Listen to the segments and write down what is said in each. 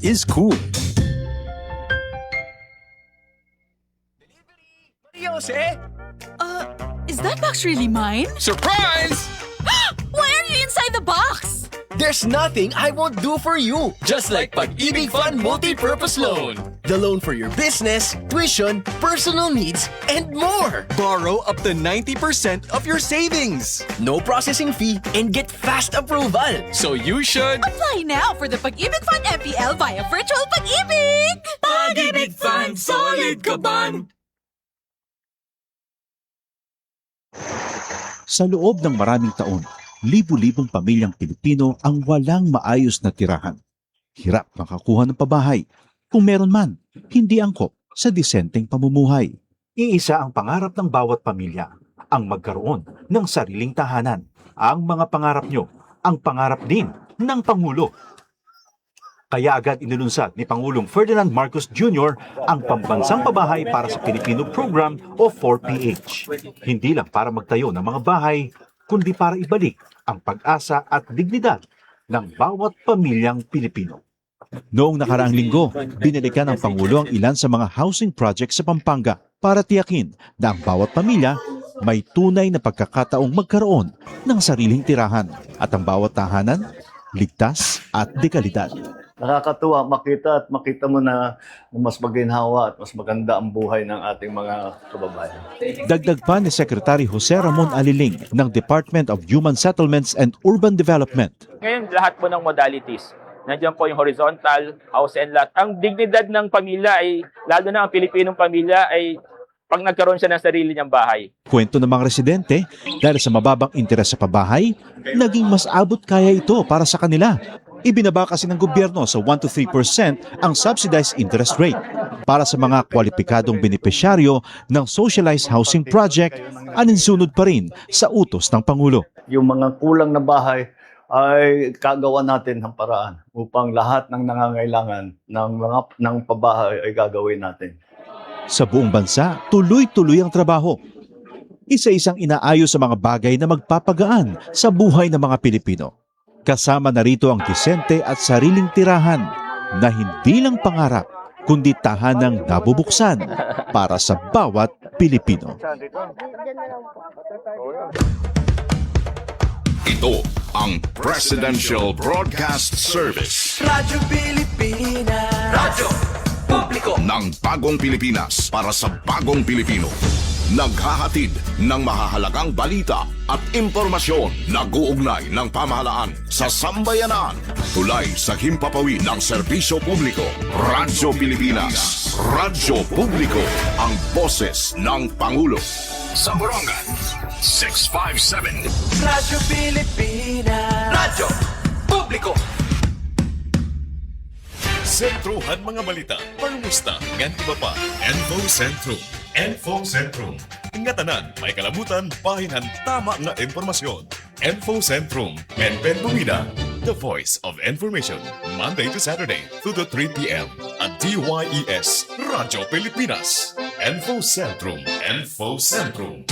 is cool. Jose? Is that box really mine? Surprise! Why are you inside the box? There's nothing I won't do for you. Just like Pag-ibig Fund Multi-Purpose Loan. The loan for your business, tuition, personal needs, and more. Borrow up to 90% of your savings. No processing fee and get fast approval. So you should... Apply now for the Pag-ibig Fund MPL via Virtual Pag-ibig! Pag-ibig Fund, solid ka ban! Sa loob ng maraming taon, libu-libong pamilyang Pilipino ang walang maayos na tirahan. Hirap makakuha ng pabahay. Kung meron man, hindi angkop sa disenteng pamumuhay. Iisa ang pangarap ng bawat pamilya, ang magkaroon ng sariling tahanan. Ang mga pangarap nyo, ang pangarap din ng Pangulo. Kaya agad inilunsad ni Pangulong Ferdinand Marcos Jr. ang Pambansang Pabahay para sa Pilipino Program o 4PH. Hindi lang para magtayo ng mga bahay, kundi para ibalik ang pag-asa at dignidad ng bawat pamilyang Pilipino. Noong nakaraang linggo, binalikan ng Pangulo ang ilan sa mga housing projects sa Pampanga para tiyakin na ang bawat pamilya may tunay na pagkakataong magkaroon ng sariling tirahan at ang bawat tahanan ligtas at dekalidad. Nakakatuwa makita mo na mas maginhawa at mas maganda ang buhay ng ating mga kababayan. Dagdag pa ni Secretary Jose Ramon Aliling ng Department of Human Settlements and Urban Development. Ngayon, lahat po ng modalities. Nandiyan po yung horizontal, house and lot. Ang dignidad ng pamilya ay, lalo na ang Pilipinong pamilya, ay pag nagkaroon siya ng sarili niyang bahay. Kwento ng mga residente, dahil sa mababang interes sa pabahay, naging mas abot kaya ito para sa kanila. Ibinaba kasi ng gobyerno sa 1 to 3% ang subsidized interest rate. Para sa mga kwalipikadong benepisyaryo ng socialized housing project, aninsunod pa rin sa utos ng Pangulo. Yung mga kulang na bahay ay kagawa natin ng paraan upang lahat ng nangangailangan ng pabahay ay gagawin natin. Sa buong bansa, tuloy-tuloy ang trabaho. Isa-isang inaayos sa mga bagay na magpapagaan sa buhay ng mga Pilipino. Kasama na rito ang disente at sariling tirahan na hindi lang pangarap, kundi tahanang nabubuksan para sa bawat Pilipino. Ito ang Presidential Broadcast Service. Radyo Pilipinas. Radyo Publiko. Ng bagong Pilipinas para sa bagong Pilipino. Naghahatid ng mahahalagang balita at impormasyon na guugnay ng pamahalaan sa sambayanan. Tulay sa himpapawid ng serbisyo publiko. Radyo Pilipinas. Radyo Publiko. Ang boses ng Pangulo. Sa Borongan, 657. Radyo Pilipinas. Radyo Publiko. Sentruhan mga balita, pangumusta, ngan iba pa. Info Sentrum. Info Sentrum. Ngatanan, may kalabutan, pahinhan, tama nga impormasyon. Info Sentrum. Pen Bumida. The voice of information. Monday to Saturday, 2 to 3 p.m. at DYES, Radyo Pilipinas. Info Sentrum. Info Sentrum.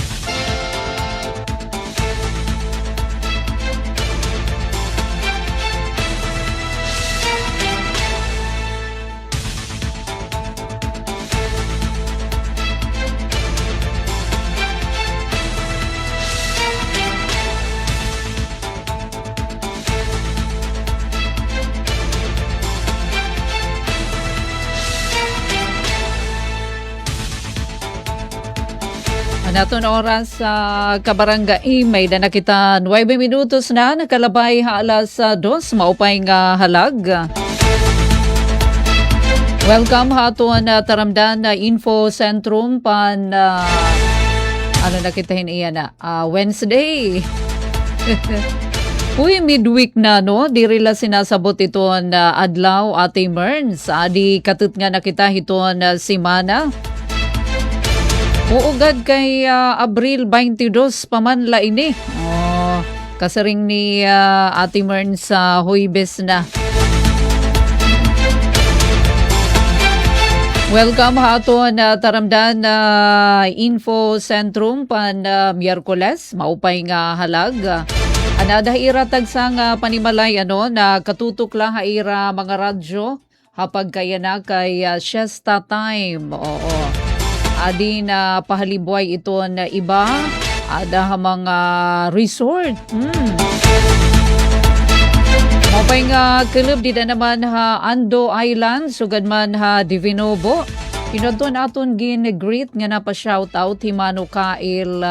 Naton oras sa kabarangay may na nakita 9 minutos na nakalabay alas 2 maupay nga halag. Welcome haton taramdan na Info Sentrum pan ano nakitahin iyan na Wednesday. Uy, midweek na no, diri la sinasabot ito na adlaw Ate Merns. Adi katut nga nakita ito na simana. Uugad kay Abril 22 pamanla ini. Kasaring ni Ate Mern sa Huibes na. Welcome haton taramdan na Info Sentrum pan Miyerkules maupay nga halag. Anada ira tagsang panimalay na katutok lang haira mga radyo hapag kaya na kay siesta time. Oo. Adi na pahalibway ito na iba. Ada mga resort. Mapay nga kilab di na naman ha Ando Island, sugad man ha Divinobo. Inadton aton gin-greet nga na pa-shoutout hi Manukail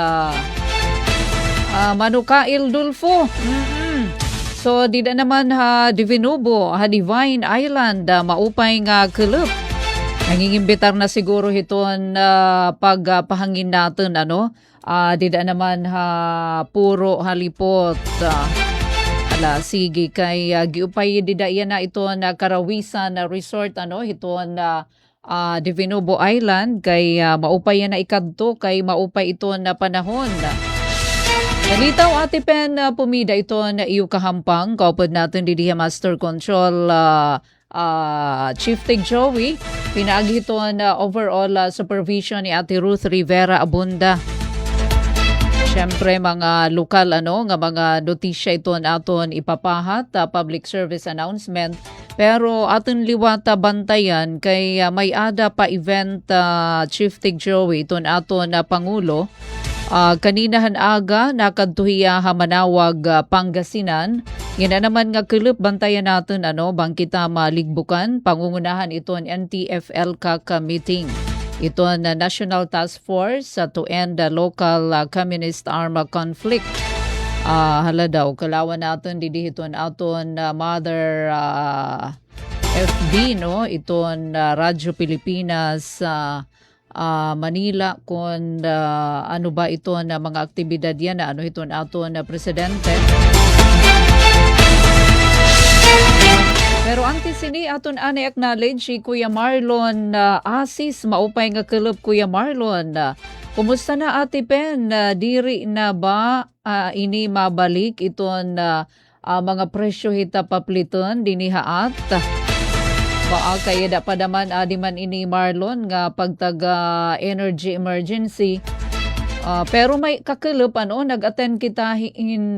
Manukail Dulfo. So di na naman ha Divinobo, ha Divine Island, maupay nga kilab. Nangingimbitar na siguro hiton pagpahangin natin ano. Di na naman ha puro halipot. Sige kay giupay didaya na ito na Karawisan na resort ano ito na Divinobo Island kay maupay na ikadto kay maupay ito na panahon. Nalitaw Ate Pen pumida ito na iyo kahampang kaupod natin didiha Master Control Chief Tig Joey pinagi ito na overall supervision ni Ate Ruth Rivera Abunda. Siyempre mga lokal nga mga notisya ito aton ipapahat public service announcement pero aton liwata bantayan kay may ada pa event Chief Tig Joey iton aton Pangulo kaninahan aga nakadtuhiya Manawag Pangasinan yan naman nga kilip bantayan natin bang kita maligbukan pangungunahan iton NTF-ELCAC meeting. Ito na National Task Force to end the local communist armed conflict. Hala daw, kalawan natin didihiton aton Mother FB, no? Iton Radyo Pilipinas Manila kung ano ba ito na mga aktibidad yan na ano iton aton Presidente. Pero ang tisini aton ani acknowledge si Kuya Marlon Asis maupay nga kilab Kuya Marlon. Kumusta na Ate Pen? Diri na ba ini mabalik iton mga presyo hita papliton dinihaat? Baa kaya da pa naman adi man ini Marlon nga pagtaga energy emergency. Pero may kakilap nag-attend kita in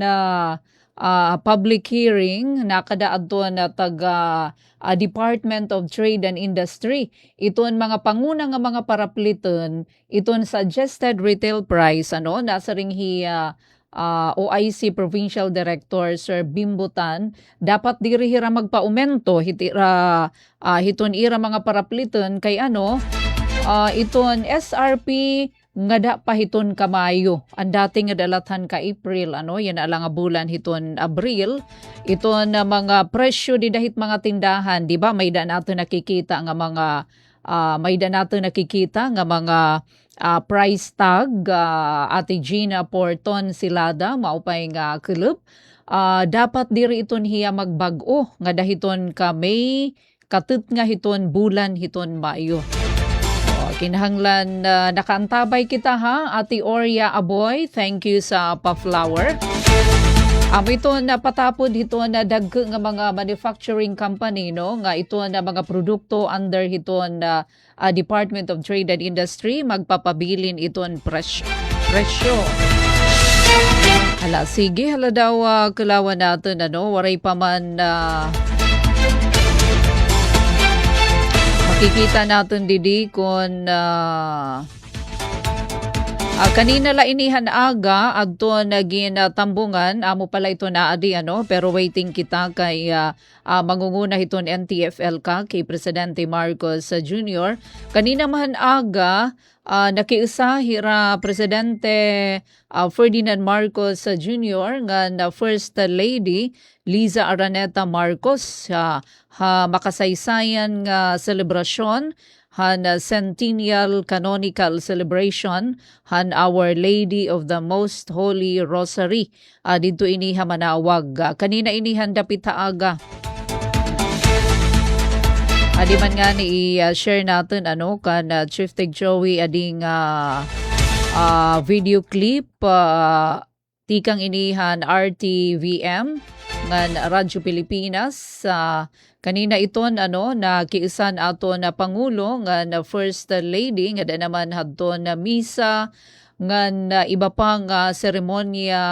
public hearing nakadaad doon na taga Department of Trade and Industry. Iton mga panguna nga mga parapliton, iton suggested retail price nasa ringhi OIC Provincial Director Sir Bimbutan dapat dirihira magpa-aumento hiton ira mga parapliton kay iton SRP nga da pa hiton kamayo ang dating nga dalathan ka April yan alang nga bulan hiton Abril iton mga presyo di dahit mga tindahan di ba may da nato nakikita nga mga price tag Ate Gina Porton Silada maupay nga kilab dapat diri iton hiya magbag-o nga dahiton ka May katut nga hiton bulan hiton Mayo. Kinahanglan nakaantabay kita ha, Ate Oria Aboy. Thank you sa pa-flower. Ito na patapod ito na dagko nga mga manufacturing company nga ito na mga produkto under ito na Department of Trade and Industry magpapabilin ito ang presyo. Sige daw kalawan natin waray pa man makikita natin didi kung kanina la inihan aga adto naging tambungan amo pala ito na adi pero waiting kita kay mangunguna iton NTF-ELCAC kay Presidente Marcos Jr. Kanina man aga nakiusa hira Presidente Ferdinand Marcos Jr. nga First Lady Liza Araneta Marcos makasaysayan nga selebrasyon han Centennial Canonical Celebration han Our Lady of the Most Holy Rosary dito ini Manawag. Kanina inihan dapit aga. Adi man nga ni i-share natin kan Chief Tig Joey ading video clip tikang inihan RTVM ngan Radyo Pilipinas kanina iton na kiisan ato na Pangulo nga First Lady nga naman hadto na misa ngan iba pang seremonya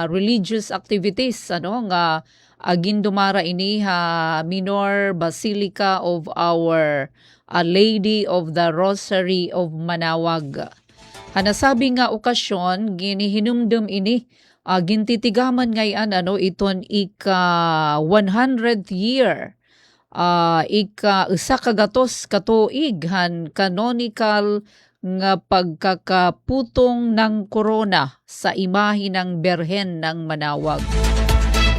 religious activities nga Gindumara ini ha Minor Basilica of our Lady of the Rosary of Manawag. Hanasabi nga okasyon ginihinumdum ini gintitigaman ngayon iton ika 100th year ika usa ka gatos katuig han canonical nga pagkakaputong ng korona sa imahe ng Berhen ng Manawag.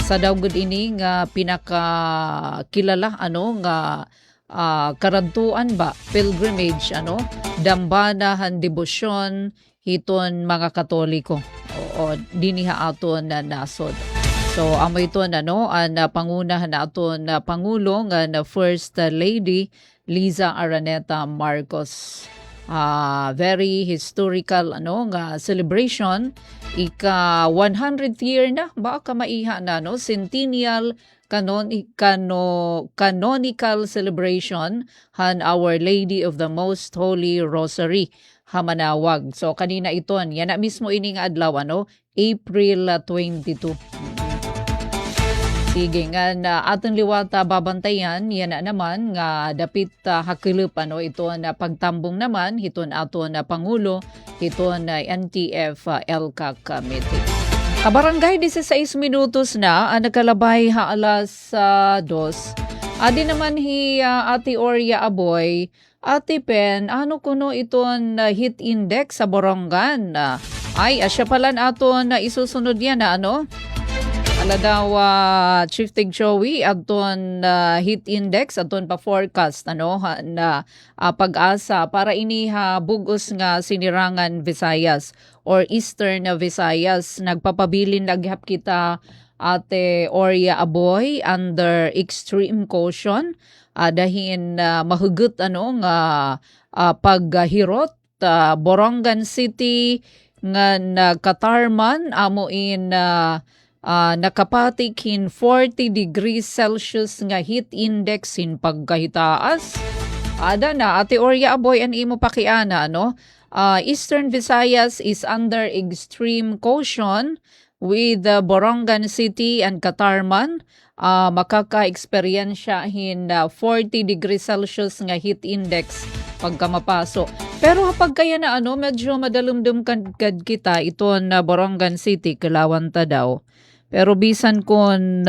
Sa dawgod ini nga pinakakilala nga karantuan ba pilgrimage dambanahan debosyon hiton mga Katoliko o diniha aton na nasod. So amo ito ang pangunahan na aton na Pangulo nga na First Lady Liza Araneta Marcos. Very historical nga celebration ika 100th year na baka maiha na centennial canonical celebration han Our Lady of the Most Holy Rosary Hamanawag. So kanina iton yan na mismo ini nga adlaw April 22. Sige nga na aton liwata babantayan yan na naman nga dapit hakilip ito na pagtambong naman hiton aton na Pangulo hiton na NTF LCAC Committee. Kabarangay 16 minutos na nakalabay alas 2. Adi naman Ate Oria Aboy, Ate Pen, ano kuno iton heat index sa Borongan? Ay, asya pala aton na isusunod yan Ala daw Chief Tig Joey aton heat index aton pa forecast na pag-asa para ini bugos nga sinirangan Visayas or Eastern Visayas. Nagpapabilin laghap kita Ate Oria Aboy under extreme caution dahin mahugot nga paghirot Borongan City nga Katarman amo in nakapatik in 40 degrees Celsius nga heat index in pagkahitaas. Ada na Ate Oria Aboy an imo pakiana Eastern Visayas is under extreme caution with Borongan City and Katarman. Makaka-experiensya hin 40 degrees Celsius nga heat index pagka mapaso. Pero kapag kaya na medyo madalumdum kad kita iton Borongan City kalawan ta daw. Pero bisan kon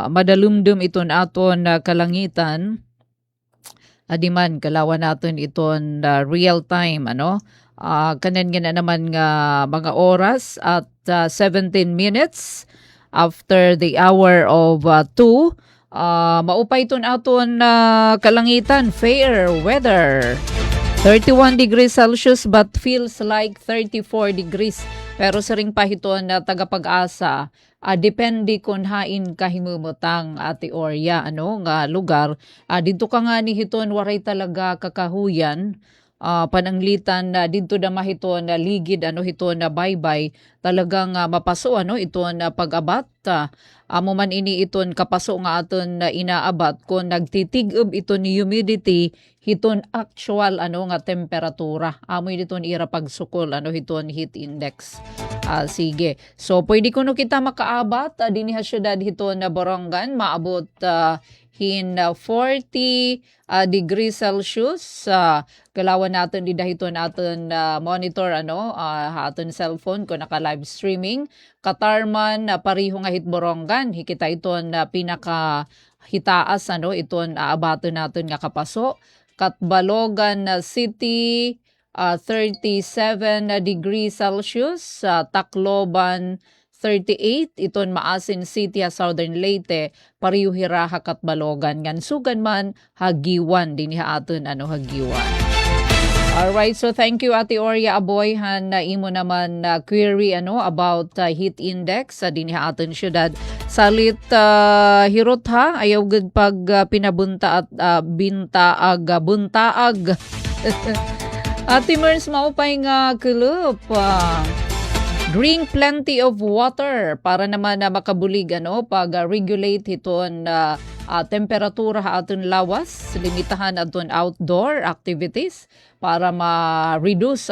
madalumdum iton aton kalangitan adiman kalawan naton iton real time kanen nga naman nga mga oras at 17 minutes after the hour of 2 maupay iton aton kalangitan fair weather 31 degrees Celsius but feels like 34 degrees. Pero sa ring pahiton na tagapag-asa, depende kung hain kahimumutang Ate Oria, nga lugar. Dito ka nga ni hiton, waray talaga kakahuyan. Pananglitan na dito na mahiton na ligid, hiton na baybay. Talagang mapaso, iton na pag-abat. Amo man ini iton kapaso nga aton na inaabat kung nagtitig-ub iton ni humidity hiton actual nga temperatura. Amo iton ira pagsukol hiton heat index. Sige. So pwede kuno kita makaabat dinhi sa syudad hiton na Borongan maabot hin 40 degrees Celsius. Kalawan natin di dahiton aton monitor aton cellphone kung naka live streaming. Katarman pariho nga hit Borongan hikita iton pinaka hitaas iton aabaton naton nga kapaso. Katbalogan City 37 degrees Celsius, Tacloban 38, iton Maasin City Southern Leyte, pariho hiraha Katbalogan ngan sugan man Hagiwan dinhi aton Hagiwan. Alright, so thank you Ate Oria Aboy han imo naman query about heat index sa dinhi aton syudad. Salit hirot ayaw gud pag pinabunta at buntaag. Ate Mers maupay nga kulup. Drink plenty of water para naman makabulig pag regulate iton temperatura aton lawas, limitahan aton outdoor activities para ma-reduce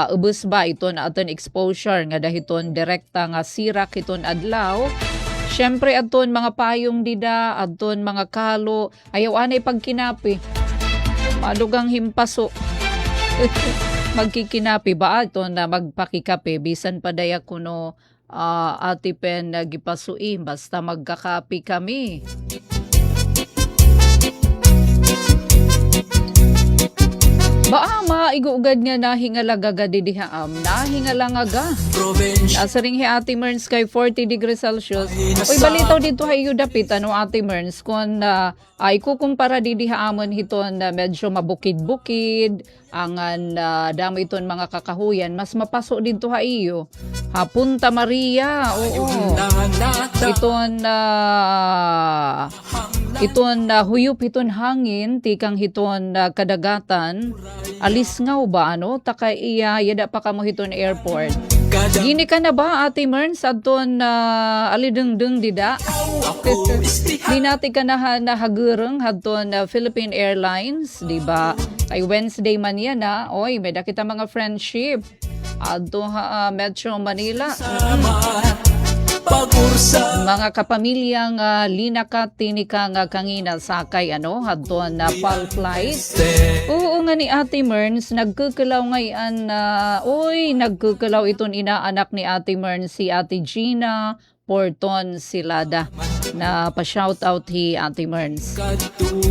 ubos ba iton aton exposure nga dahiton direkta nga sirak iton adlaw. Syempre aton mga payong dida, aton mga kalo, ayaw anay pagkinapi. Malugang himpaso. Magkikinapi ba aton na magpakikape bisan pa daya kuno ati pen gipasui basta magkakapi kami. Baa maiguugad nga nahingalaga didihaam, nahingalangaga. Nasaring hi Ate Merns kay 40 degrees Celsius. Uy, balitaw dito hayo dapit, ano Ate Merns, kung ay kukumpara didihaamon hiton na medyo mabukid-bukid, angan damo iton mga kakahuyan, mas mapaso dito hayo. Punta Maria, oo. Iton huyup iton hangin tikang hiton kadagatan alis nga ba ano taka iya yada pa kamo hiton airport. Gini ka na ba Ate Merns adton alidengdeng dida? Di natin ka nahagureng hadton Philippine Airlines, di ba? Kay Wednesday man yan oy may kita mga friendship adto Metro Manila. Mga kapamilyang linakat tinika nga kangina sakay hadton na PAL flight. Oo nga ni Ate Merns nagkukulaw ngayon nagkukulaw iton inaanak ni Ate Merns si Ate Gina Porton Silada na pa-shoutout hi Ate Merns.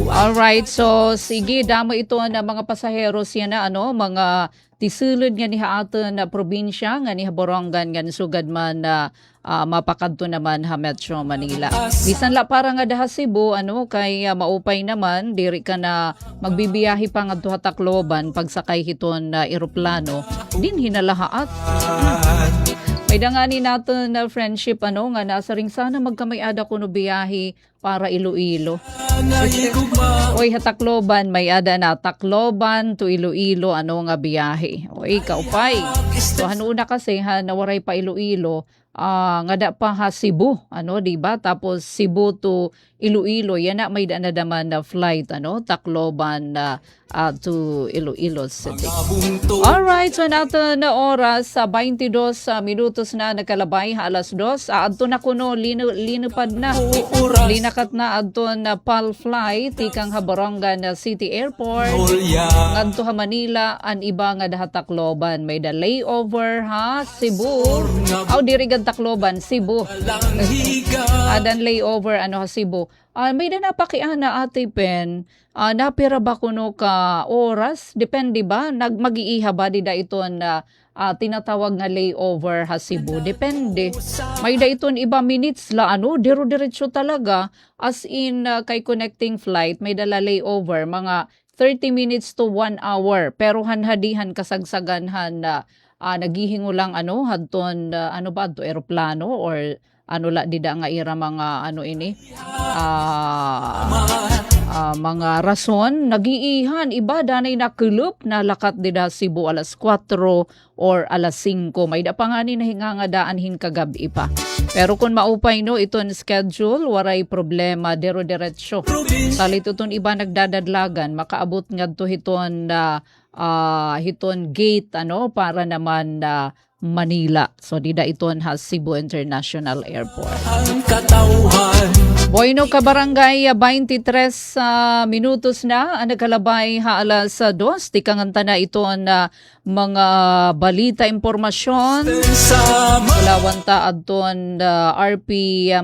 Alright, so sige damo ito na mga pasaheros yan na mga tisulod nga ni haatan na probinsya nga ni Borongan nga sugad man mapakadto naman ha Metro Manila. Bisan la para nga daha Cebu kay maupay naman diri ka na magbibiyahe pa ngadto ha Tacloban pagsakay hiton eroplano din hinalahaat. May dangani natin na friendship nga nasa ring sana magkamay-ada kuno biyahe para Iloilo. Oy Tacloban may ada na Tacloban to Iloilo nga biyahe. Oy kaupay. So hanuna kasi nawaray pa Iloilo nga da pa ha Cebu diba tapos Cebu to Iloilo yan may daman na flight Tacloban to Iloilo City. Alright, so natin na oras 22 minutos na nakalabay alas 2 adto na kuno linupad na linakat na adto na PAL flight ikang Haborongan City Airport ngadto ha Manila an iba nga daha Tacloban may da layover ha Cebu diri Tacloban Cebu adan layover ha Cebu. May na napakiana Ate Pen, napira ba kuno ka oras? Depende ba? Mag-iiha ba di da iton tinatawag nga layover ha Cebu? Depende. May da iton iba minutes la diro-diretso talaga as in kay connecting flight may dala layover mga 30 minutes to 1 hour pero hanhadihan kasagsaganhan naghihingo lang hadton ba to eroplano or la dida nga ira mga mga rason nagiihan iba danay nakulup na lakat dida Cebu alas 4 or alas 5 may da pa nga ni nahingangadaan hin kagabi pa pero kung maupay iton schedule waray problema dero-diretso salituton iba nagdadadlagan makaabot ngadto hiton hiton gate para naman Manila. So dida iton ha Cebu International Airport. Boyno ka barangay 23 minutos na nagkalabay ha alas 2 tikanganta na iton mga balita impormasyon kulawanta adton RP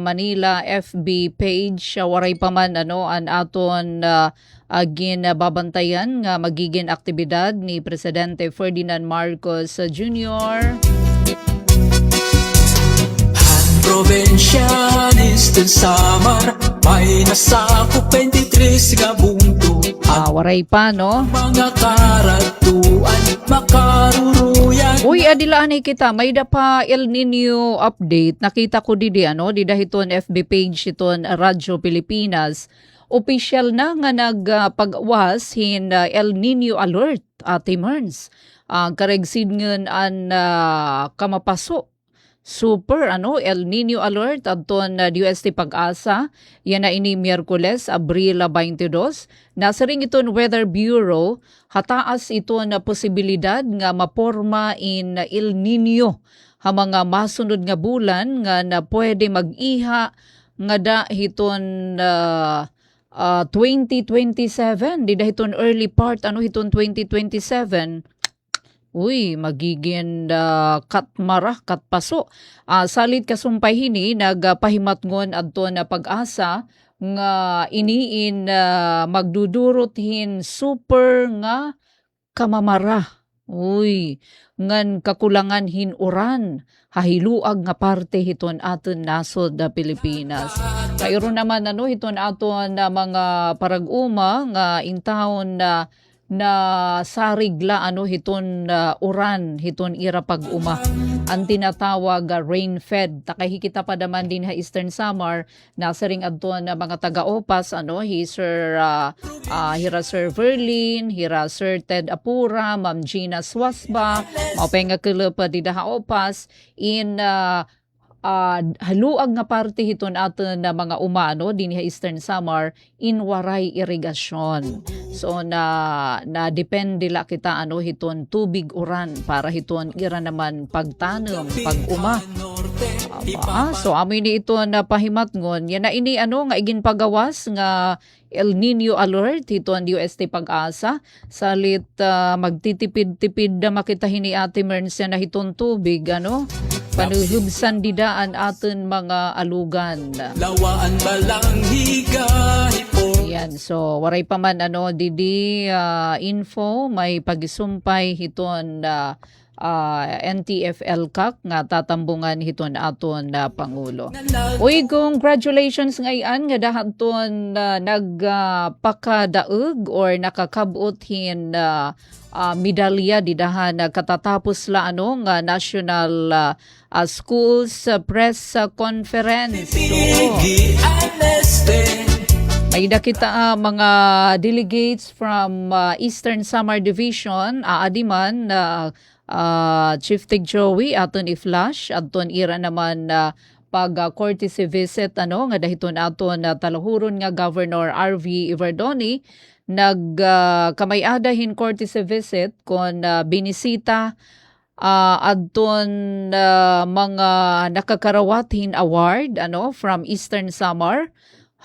Manila FB page waray pa man an aton babantayan nga magiging aktibidad ni Presidente Ferdinand Marcos Jr. Provincianistan Samar may nasakop 23 nga bungto waray pa mga karatuan makaruruyan. Uy adilaan kita may da pa El Nino update nakita ko dida hiton FB page hiton Radyo Pilipinas official na nga nagpagawas hin El Nino alert Ate Merns karegsid ngen an kamapaso super El Nino alert adton DUST Pag-asa yan na ini Miyerkules Abril 22 nasaring iton Weather Bureau hataas iton na posibilidad nga maporma in El Nino ha mga masunod nga bulan nga na pwede mag-iha nga da hiton 2027 di dahiton early part hiton 2027. Uy, magiging katmara, katpaso. Salit kasumpay hini, nagpahimatngon adto na pag-asa nga iniin magdudurot hin super nga kamamara. Uy, ngan kakulangan hinuran, hahiluag nga parte hiton aton nasod da Pilipinas. Kairo naman hiton aton na mga parag-uma nga intawon na sarigla hiton uran hiton ira pag-uma. Ang tinatawag rain-fed. Takahikita pa naman din Eastern Samar, nasa ring adton na mga taga-opas, hira Sir Verlin, hira Sir Ted Apura, Ma'am Gina Swasba, maupay nga kilap di opas, in haluag nga parte hiton aton na mga umano din Eastern Samar in waray irigasyon. So na depende la kita hiton tubig uran para hiton ira naman pagtanom, pag-uma. So amin ni ito na pahimatngon yan na ini nga igin pagawas nga El Nino alert hiton UST Pag-asa salit magtitipid-tipid na makita hini Ate Merns na hiton tubig panuhubsan didaan aton mga alugan. Lawaan balang higahipon. Yan, so waray pa man didi info may pagisumpay hiton NTF-ELCAC nga tatambungan hiton aton Pangulo. Uy, congratulations ngayon nga dahaton nagpakadaog or nakakabot hin medalya didahan katatapos la nga National Schools Press Conference. May nakita mga delegates from Eastern Samar Division, aadiman Chief Tig Joey aton i-flash aton ira naman pag courtesy visit nga dahiton aton talahuron nga Governor RV Iverdoni nagkamayadahin courtesy visit kon binisita adton mga nakakarawatin award from Eastern Samar.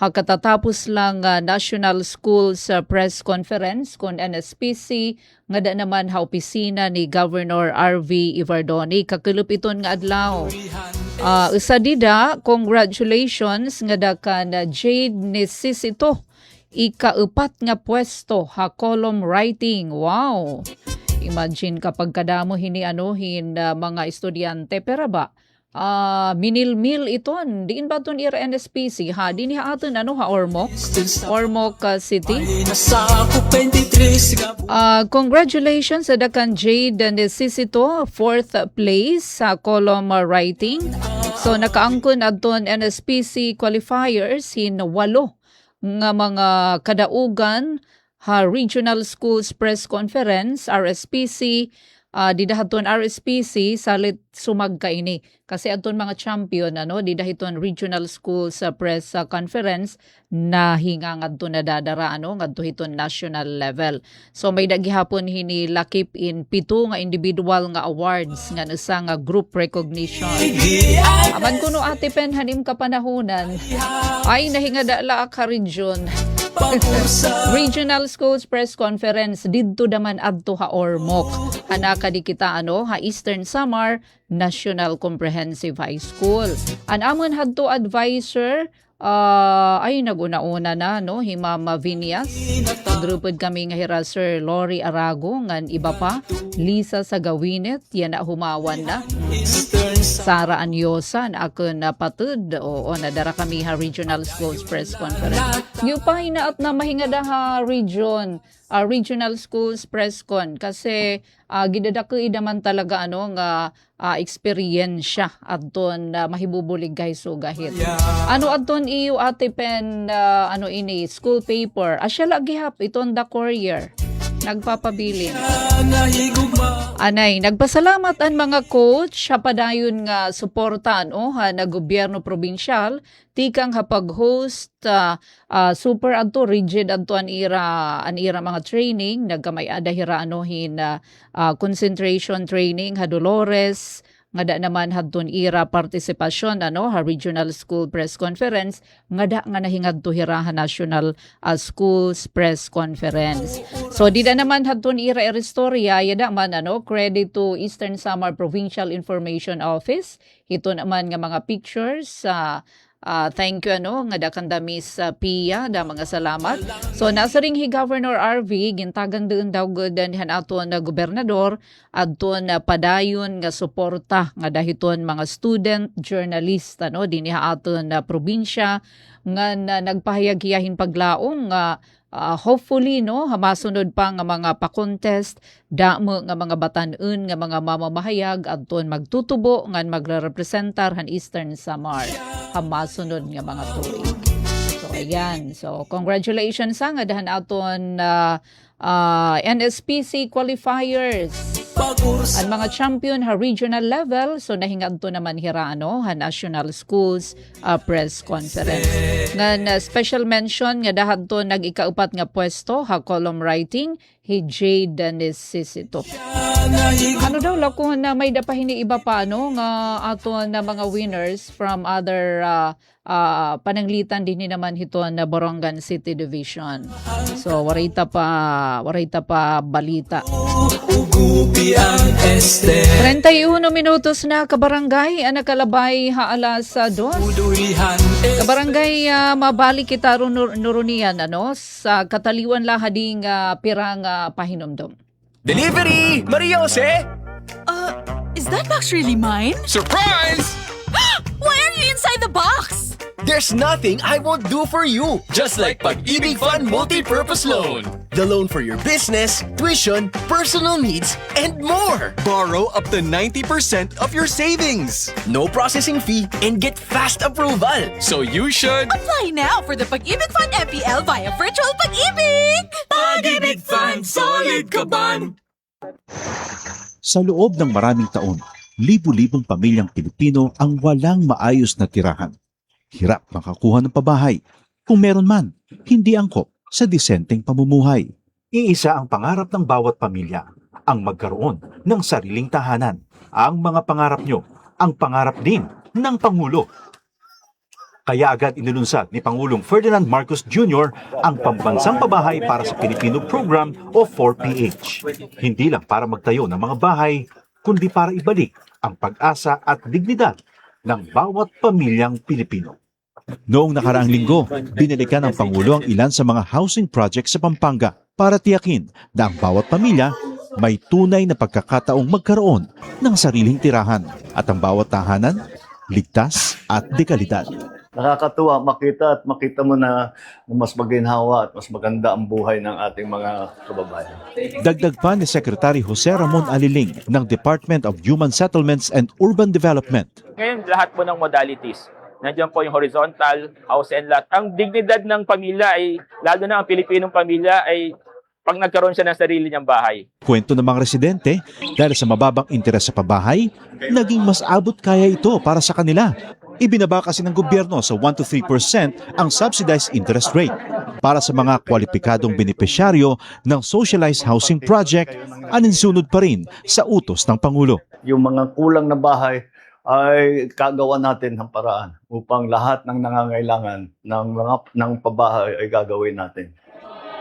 Katatapos lang National Schools Press Conference kon NSPC nga da naman opisina ni Governor RV Iverdoni. Kakilip iton nga adlaw. Usadida, congratulations nga dakan Jade Necesito. Ika-4 nga pwesto column writing. Wow! Imagine kapag kadamo hin mga estudyante pero ba minil-mil iton diin ba ton ira NSPC din aton Ormoc City. Congratulations sa dakan Jade Necesito 4th place sa column writing. So nakaangkon adton NSPC qualifiers hin 8 nga mga kadaugan Regional Schools Press Conference RSPC. Didahaton RSPC salit sumagka ini kasi aton mga champion didahiton Regional Schools Press Conference na hinga ngadto na dadara ngadto hiton national level. So may dagihapon hini lakip in 7 nga individual nga awards nga usa nga group recognition. Aman kuno Ate Pen hanim kapanahunan ay nahingada la ka region. Regional Schools Press Conference didto daman adto Ormoc. Anaka di kita Eastern Samar National Comprehensive High School. An amon hadto advisor ay naguna-una na Himama Vinias. Drupod kami nga hira Sir Lori Arago ngan iba pa Lisa Sagawinet yan na humawan na. Sara Anyosa na ako napatud nadara kami Regional Schools Press Conference. Yupay na at na mahingada Regional Schools Press Con kasi gidadako idaman talaga nga eksperyensya adton mahibubulig guys so gahit. Adton iyo Ate Pen ini school paper. Asya lagi hap iton the courier. Nagpapabilin. Anay, nagpasalamat ang mga coach padayon nga suportan na gobyerno probinsyal tikang hapag-host super adto rigid adto an ira mga training nagkamay adahira concentration training Dolores nga da naman hadton ira partisipasyon ha regional school press conference nga da nga nahingadto hirahan national schools press conference. So di da naman hadton ira istorya yada man credit to Eastern Samar Provincial Information Office. Ito naman nga mga pictures thank you nga dakan dami sa PIA da mga salamat. So nasa ring hi Governor RV gintagan doon daw godan han aton na gobernador adton na padayon nga suporta nga dahiton mga student journalist dinhi aton na probinsya nga nagpahayag-hiyahin paglaom nga hopefully hamasunod pa nga mga pa-contest damo nga mga batan-en nga mga mamamahayag adton magtutubo nga magrerepresentar han Eastern Samar hamasunod nga mga tuig. So ayan, so congratulations nga dahan aton NSPC qualifiers ang mga champion ha regional level. So nahingadto naman hira ha national schools press conference nga special mention nga dahanto nag-ikaupat nga pwesto ha column writing hi Jade Necesito. Ano daw kung na may dapahini iba pa nga aton na mga winners from other pananglitan din naman hiton na Borongan City Division. So warita pa balita. 31 minutos na kabarangay nakalabay ha alas 2. Kabarangay mabalik kita nurunian sa kataliwan lahading pirang pahinomdom. Delivery! Maria Jose! Is that box really mine? Surprise! Why are you inside the box? There's nothing I won't do for you. Just like Pag-ibig Fund Multi-Purpose Loan. The loan for your business, tuition, personal needs, and more. Borrow up to 90% of your savings. No processing fee and get fast approval. So you should Apply now for the Pag-ibig Fund MPL via Virtual Pag-ibig! Pag-ibig Fund, solid ka ban! Sa loob ng maraming taon, libu-libong pamilyang Pilipino ang walang maayos na tirahan. Hirap makakuha ng pabahay. Kung meron man, hindi angkop sa disenteng pamumuhay. Iisa ang pangarap ng bawat pamilya, ang magkaroon ng sariling tahanan. Ang mga pangarap nyo, ang pangarap din ng Pangulo. Kaya agad inilunsad ni Pangulong Ferdinand Marcos Jr. ang Pambansang Pabahay para sa Pilipino Program o 4PH. Hindi lang para magtayo ng mga bahay, kundi para ibalik ang pag-asa at dignidad ng bawat pamilyang Pilipino. Noong nakaraang linggo, binalikan ng Pangulo ang ilan sa mga housing projects sa Pampanga para tiyakin na ang bawat pamilya may tunay na pagkakataong magkaroon ng sariling tirahan at ang bawat tahanan ligtas at dekalidad. Nakakatuwa makita mo na mas maginhawa at mas maganda ang buhay ng ating mga kababayan. Dagdag pa ni Secretary Jose Ramon Aliling ng Department of Human Settlements and Urban Development. Ngayon, lahat po ng modalities. Nandiyan po yung horizontal, house and lot. Ang dignidad ng pamilya ay, lalo na ang Pilipinong pamilya, ay pag nagkaroon siya ng sarili niyang bahay. Kwento ng mga residente, dahil sa mababang interes sa pabahay, naging mas abot kaya ito para sa kanila. Ibinaba kasi ng gobyerno sa 1 to 3% ang subsidized interest rate para sa mga kwalipikadong benepisyaryo ng socialized housing project, aninsunod pa rin sa utos ng Pangulo. Yung mga kulang na bahay ay kagawa natin ng paraan upang lahat ng nangangailangan ng pabahay ay gagawin natin.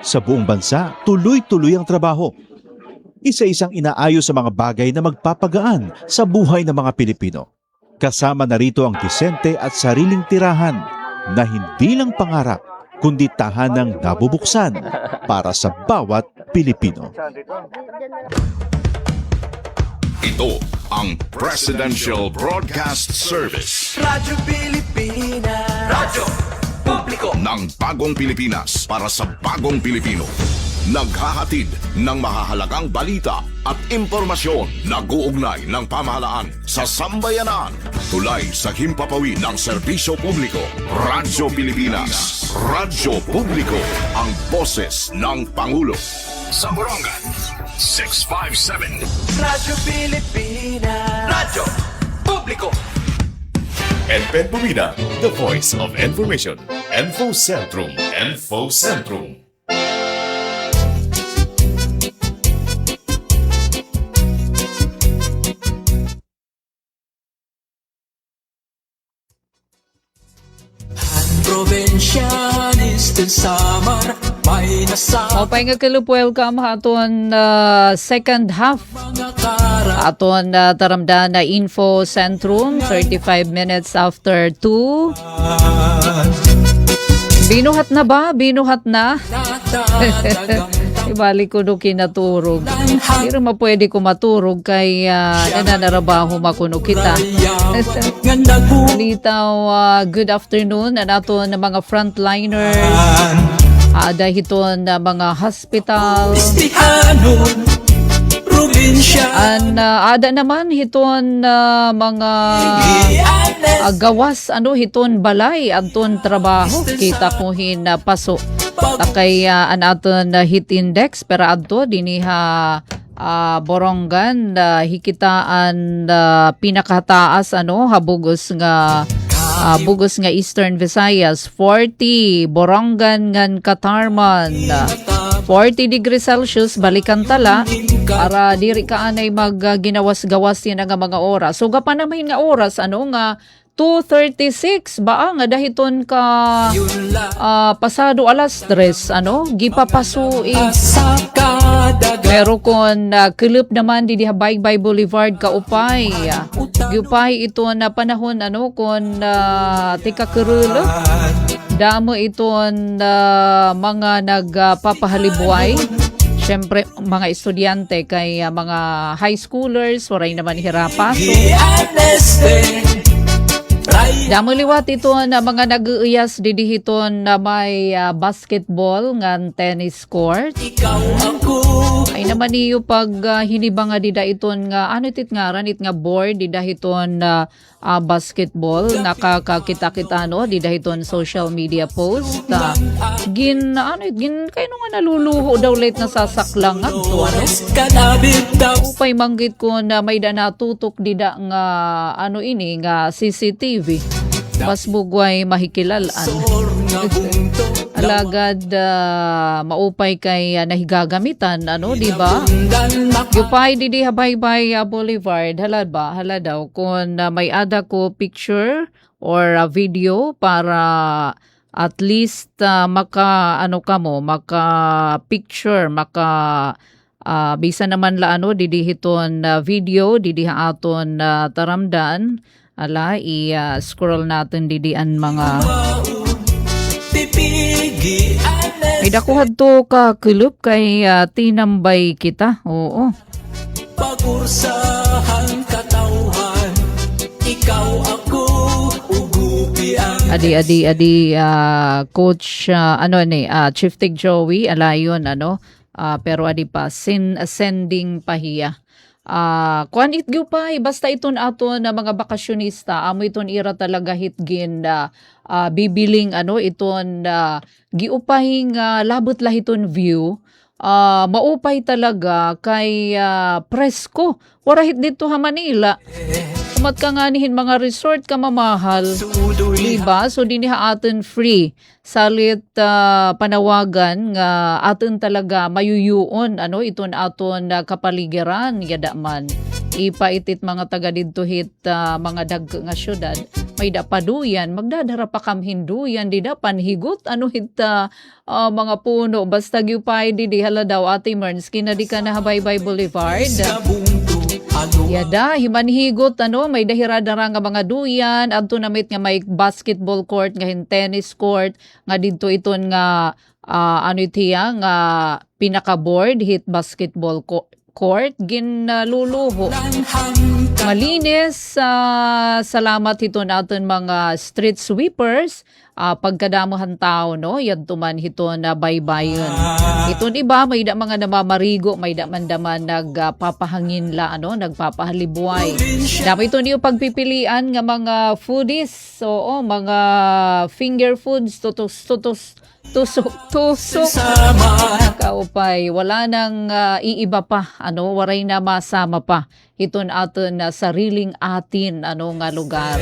Sa buong bansa, tuloy-tuloy ang trabaho. Isa-isang inaayos sa mga bagay na magpapagaan sa buhay ng mga Pilipino. Kasama na rito ang disente at sariling tirahan na hindi lang pangarap, kundi tahanang nabubuksan para sa bawat Pilipino. Ito ang Presidential Broadcast Service. Radyo Pilipinas. Radyo Publiko. Ng bagong Pilipinas para sa bagong Pilipino. Naghahatid ng mahahalagang balita at impormasyon na guugnay ng pamahalaan sa sambayanan. Tulay sa himpapawid ng serbisyo publiko. Radyo Pilipinas. Radyo Publiko. Ang boses ng Pangulo. Sa Borongan, 657. Radyo Pilipinas. Radyo Publiko. Edpen Bumida, the voice of information. Info Centrum. Info Centrum. Probinsya Eastern Samar may nasa Maupay nga kalup, welcome aton second half. mga kara Aton taramdan na Info Centrum, 35 minutes after 2. Binuhat na ba? Binuhat na? natatagang Ibalik ko do kinaturog. Pero mapwede ko maturog kay nananarabaho makuno kita. nga nagulan Litaw, good afternoon. Anato na mga frontliners. Dahiton na mga hospital. Istihanon Probinsya Ada naman hiton mga gawas hiton balay adton trabaho kita ko paso takay anaton hit index pero adto diniha Borongan hikitaan pinakataas habugos nga bugos nga Eastern Visayas 40 Borongan ngan Katarman 40 degrees Celsius balikan tala para diri ka anay ginawas-gawas yan nga mga oras. So gapanamahin nga oras nga 2:36 ba nga dahiton ka pasado alas 3 gipapasui. sa kadaga Pero kung kilup naman di Baybay Boulevard kaupay. Gupay ito na panahon kung tika kerulo. Damo ito mga nagpapahalibuay. Siyempre, mga estudyante kay mga high schoolers, waray naman hirapaso. Damo liwat ito na mga nag-uuyas didihiton na may basketball ngan tennis court. ikaw ako Ay naman niyo pag hinibang nga dida iton nga tit nga board dida hiton basketball nakakakita-kita dida hiton social media post gin kayo nga naluluho daw late na sasaklang to kalabit daw upay manggit ko na may natutok dida nga nga CCTV mas bugway mahikilalan nga bungto alagad maupay kay nahigagamitan di ba? dan Yupay didi Baybay Boulevard hala daw kung may ada ko picture or video para at least maka picture bisa naman la didi hiton video didi aton taramdan i-scroll natin didian mga pipigi may dakuhad to ka kulup kay tinambay kita. Oo. pagursahan katauhan ikaw ako ugupian Adi coach Chief Tig Joey alayon pero adi pa sending pahiya. Kuan itgyo pa basta iton ato na mga bakasyonista amo iton ira talaga hitgin bibiling iton giupahing labot lahiton view maupay talaga kay presko warahit dito ha Manila umat ka nga nihin mga resort ka mamahal diba so diniha aton free salit panawagan nga aton talaga mayuyuon iton aton kapaligiran yadaman ipaitit mga taga didto hit mga dag nga syudad may dapaduyan magdadara pa kam hinduyan di dapan higot hit mga puno basta gyupay di hala daw Ate Merns kinadi ka na Baybay Boulevard yada himanhigot may dahiradara nga mga duyan adto namit nga may basketball court nga tennis court nga didto iton nga nga pinaka-board hit basketball court ginluluho malinis salamat hito natin mga street sweepers pagkadamuhan tao yadto man hito na baybayon iton iba may da mga namamarigo may da man nagpapahangin la nagpapahalibuay dami ito niyo pagpipilian nga mga foodies mga finger foods tusok kaupay wala nang iiba pa waray na masama pa iton aton na sariling atin nga lugar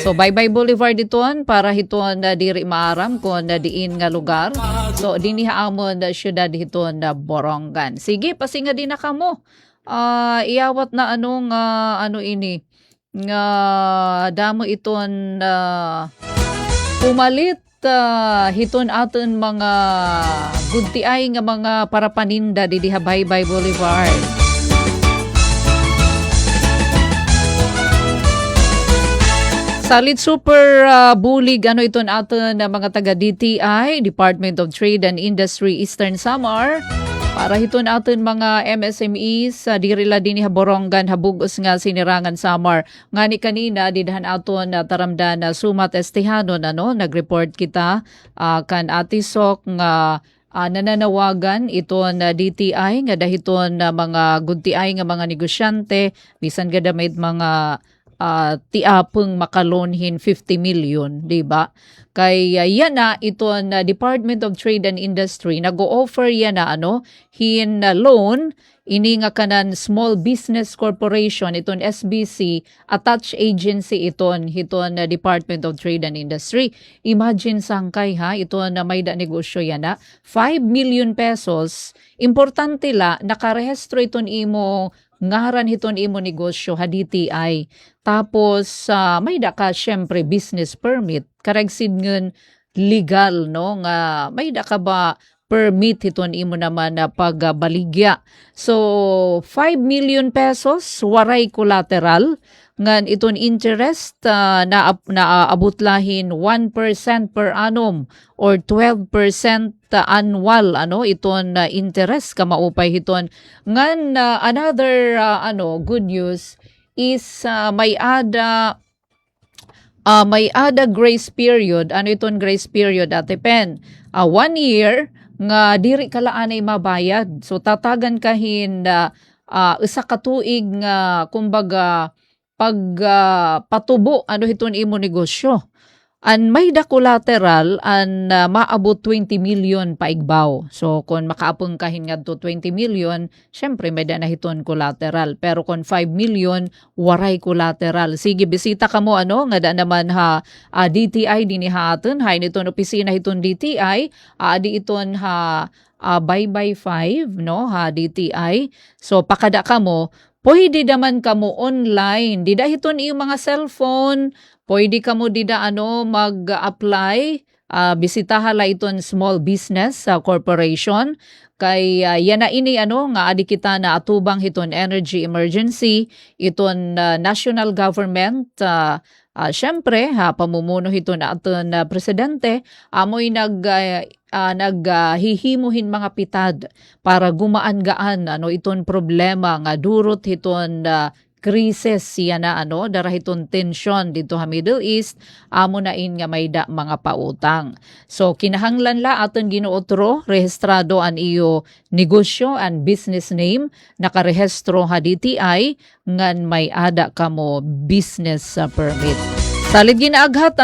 so Baybay Boulevard iton para hiton na diri maaram kon na diin nga lugar so diniha amon na syudad hiton na Borongan sige pasinga din na kamo iawat na ini nga damo iton pumalit hiton aton mga gudtiay nga mga parapaninda di Habaybay Boulevard. Salit super bulig iton aton mga taga DTI, Department of Trade and Industry Eastern Samar. Para hiton aton mga MSMEs dirila din Borongan habugos nga sinirangan Samar. Ngani kanina didhan aton taramdan Sumat Estehanon nagreport kita kan Atisok nga nananawagan iton DTI nga dahiton mga gudtiay nga mga negosyante bisan gadamit mga tiapeng makalonhin 50 million, di ba? Kay yan na iton Department of Trade and Industry nag-o-offer yan na hin loan ini nga kanan Small Business Corporation iton SBC attached agency iton Department of Trade and Industry. Imagine sangkay iton may da negosyo yan na 5 million pesos. Importante la nakarehistro iton imo ngaran hiton imo negosyo DTI. Tapos may da ka syempre business permit karagsid ngen legal nga may da ka ba permit hiton imo naman na pagbaligya. So 5 million pesos waray collateral ngan iton interest na abutlahin 1% per annum or 12% annual iton interest ka maupay hiton ngan another good news is may ada grace period iton grace period Ate Pen 1 year nga diri kalaanay mabayad so tatagan kahin isa ka tuig nga kumbaga pag patubo hiton imo negosyo. An may da collateral an maabot 20 million paigbaw. So kung makaapong kahin nga to 20 million, syempre may da na hiton collateral. Pero kung 5 million, waray collateral. Sige, bisita ka mo nga da naman DTI din haton. Hay niton opisina hiton DTI, di iton Baybay 5 DTI. So pakada ka mo, pwede naman ka mo online. Di dahiton iyong mga cellphone, pwede ka mo dida mag-apply, bisitahala iton Small Business Corporation. Kay yan na ini nga adi kita na atubang hiton energy emergency, iton national government, syempre pamumuno hiton aton presidente, amoy naghihimuhin mga pitad para gumaan-gaan iton problema nga durot hiton krisis siya na darahiton tension dito sa Middle East amo na in nga may da mga pautang. So kinahanglan la aton ginuotro rehistrado an iyo negosyo and business name nakarehistro DTI ngan may ada kamo business permit. Salid ginaaghat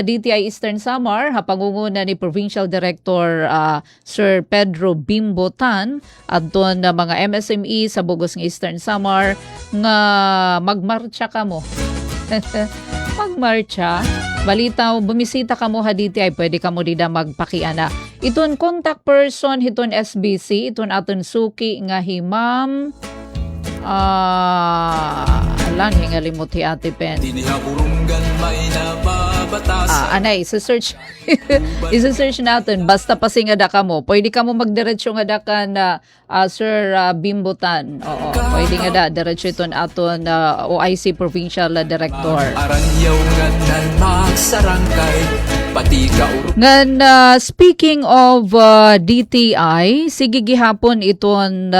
DTI Eastern Samar pangunguna ni Provincial Director Sir Pedro Bimbotan adton mga MSME sa bugos ng Eastern Samar nga magmarcha kamo. Magmarcha, balitaw bumisita kamo DTI pwede kamo dida magpakiana. Iton contact person hiton SBC iton aton suki nga himam lang hingalimot hi Ate Pen. Anay, isa-search natin. Basta pasingada ka mo. Pwede ka mo magdiretsyo nga da ka na Sir Bimbotan. Oo, pwede nga da. Diretsyo iton aton OIC Provincial Director. Ngan, speaking of DTI, sige gihapon iton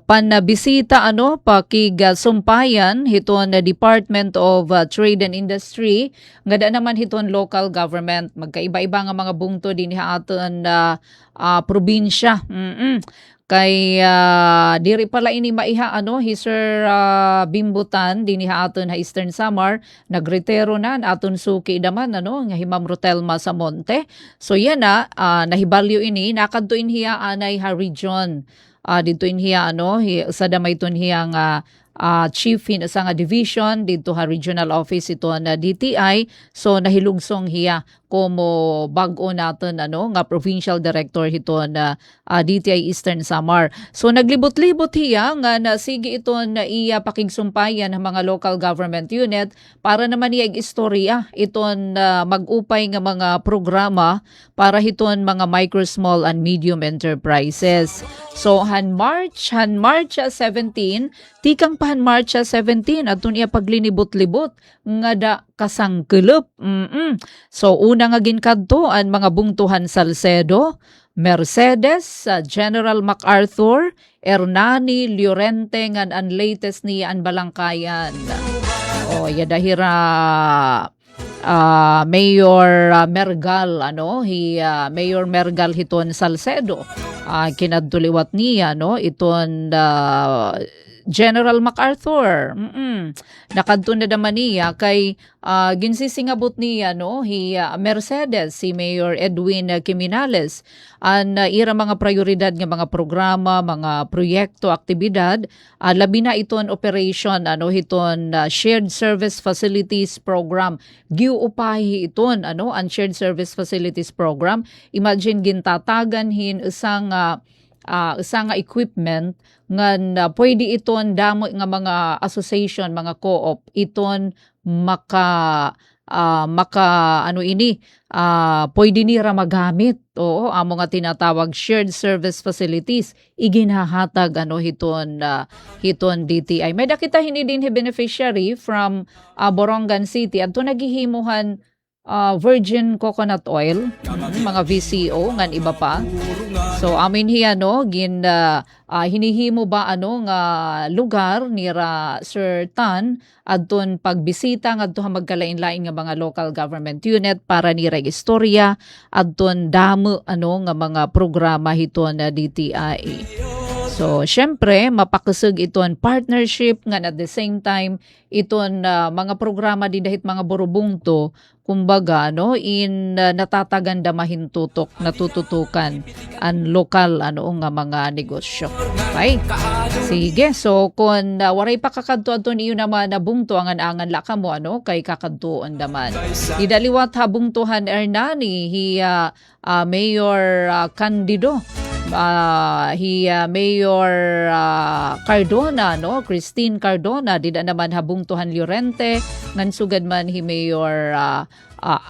panabisita pakigasumpayan hiton Department of Trade and Industry ngada naman hiton local government magkaiba-iba nga mga bungto din aton probinsya. Kay diri pala ini maiha hi Sir Bimbotan din aton Eastern Samar nagretero na aton suki daman nga Himam Rotelma sa Monte. So yan nahibalyo ini nakadto inhiya anay region dito inhiya sa damay ton hiyang chief sa nga division dito ha regional office ito na DTI. So nahilugsong hiya como bag-o natin nga provincial director ito na DTI Eastern Samar. So naglibot-libot hiya nga na sige ito na iya pakigsumpayan ng mga local government unit para naman iya istorya iton mag-upay nga mga programa para hiton mga micro, small and medium enterprises. So han March 17, tikang pahan March 17 atun iya paglinibot-libot nga da kasangkelup. So una nga ginkadto ang mga bungtuhan Salcedo, Mercedes, General MacArthur, Hernani, Llorente ngan ang latest niya ang Balangkayan. Yadahira Mayor Mergal Mayor Mergal hiton Salcedo. Kinadtuliwat niya iton General MacArthur. Nakadto na naman niya kay ginsisingabot niya Mercedes si Mayor Edwin Quiminales an ira mga prioridad nga mga programa, mga proyekto, aktibidad labi na iton operation hiton shared service facilities program. Giuupahi iton ang shared service facilities program. Imagine gintatagan isang equipment nga pwede iton damo nga mga association, mga co-op iton maka pwede nira magamit amo nga tinatawag shared service facilities iginahatag hiton DTI. May dakita hini din beneficiary from Borongan City adto nagihimuhan virgin coconut oil, mga VCO ngan iba pa. So amin hiya hinihimo ba nga lugar nira Sir Tan adton pagbisita ngadto magkalain-lain nga mga local government unit para nira istorya adton damo nga mga programa hiton na DTI. So, syempre, mapakasag iton partnership nga at the same time iton mga programa din dahit mga borobungto kumbaga natatagan mahintutok natututukan ang lokal nga mga negosyo. Okay? Sige, so kung waray pa kakadto aton iyo naman nabungto angan laka mo kay kakadtoon naman. Idaliwat habungtuhan Hernani hiya Mayor Candido. Mayor Cardona Christine Cardona dida naman habungtuhan Llorente ngan sugad man hi Mayor